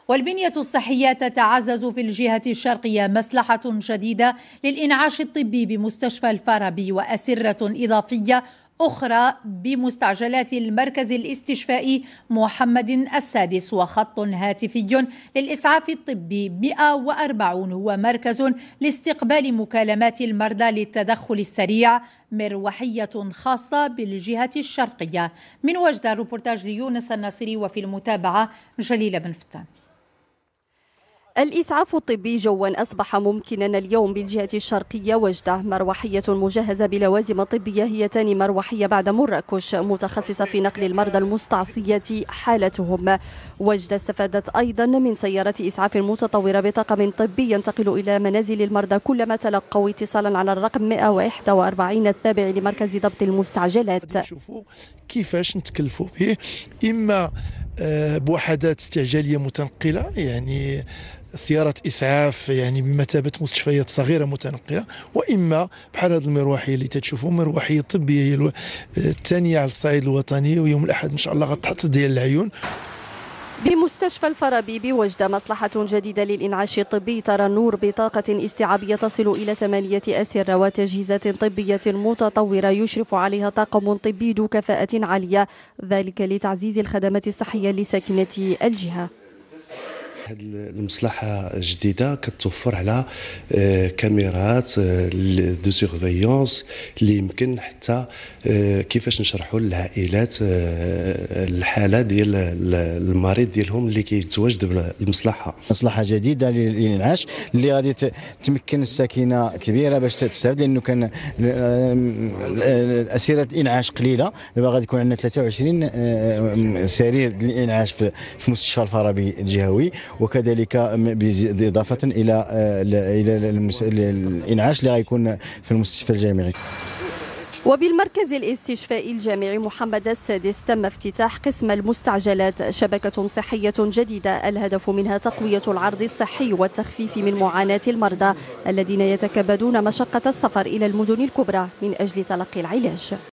والبنية الصحية تتعزز في الجهة الشرقية مصلحة جديدة للإنعاش الطبي بمستشفى الفارابي وأسرة إضافية أخرى بمستعجلات المركز الاستشفائي محمد السادس، وخط هاتفي للإسعاف الطبي 140 هو مركز لاستقبال مكالمات المرضى للتدخل السريع، مروحية خاصة بالجهة الشرقية. من وجدة روبورتاج ليونس الناصري، وفي المتابعة جليلة بن فتان. الإسعاف الطبي جوا أصبح ممكنا اليوم بالجهة الشرقية وجدة. مروحية مجهزة بلوازم طبية، هي ثاني مروحية بعد مراكش، متخصصة في نقل المرضى المستعصية حالتهم. وجدة استفادت أيضا من سيارة إسعاف متطورة بطاقم طبي ينتقل إلى منازل المرضى كلما تلقوا اتصالا على الرقم 141 التابع لمركز ضبط المستعجلات. نشوفوا كيفاش نتكلفوا به، إما بوحدات استعجالية متنقلة، يعني سيارة إسعاف يعني بمثابة مستشفيات صغيرة متنقلة، وإما بحال هذه المروحية اللي تتشوفوا، مروحية طبية هي الثانية على الصعيد الوطني، ويوم الأحد إن شاء الله غتحط ديال العيون. بمستشفى الفارابي بوجدة مصلحة جديدة للإنعاش الطبي ترى النور بطاقة استيعابية تصل إلى 8 أسرة وتجهيزات طبية متطورة يشرف عليها طاقم طبي ذو كفاءة عالية، ذلك لتعزيز الخدمات الصحية لساكنة الجهة. هذه المصلحة الجديدة كتوفر على كاميرات دو سيرفيونس اللي يمكن حتى كيفاش نشرحوا للعائلات الحالة ديال المريض ديالهم اللي كيتواجد بالمصلحة. مصلحة جديدة للإنعاش اللي غادي تمكن الساكنة كبيرة باش تستافد، لأنه كان أسيرة الإنعاش قليلة. دابا غادي يكون عندنا 23 سرير للإنعاش في مستشفى الفارابي الجهوي، وكذلك إضافة إلى الإنعاش اللي غيكون في المستشفى الجامعي. وبالمركز الاستشفائي الجامعي محمد السادس تم افتتاح قسم المستعجلات، شبكة صحية جديدة الهدف منها تقوية العرض الصحي والتخفيف من معاناة المرضى الذين يتكبدون مشقة السفر إلى المدن الكبرى من أجل تلقي العلاج.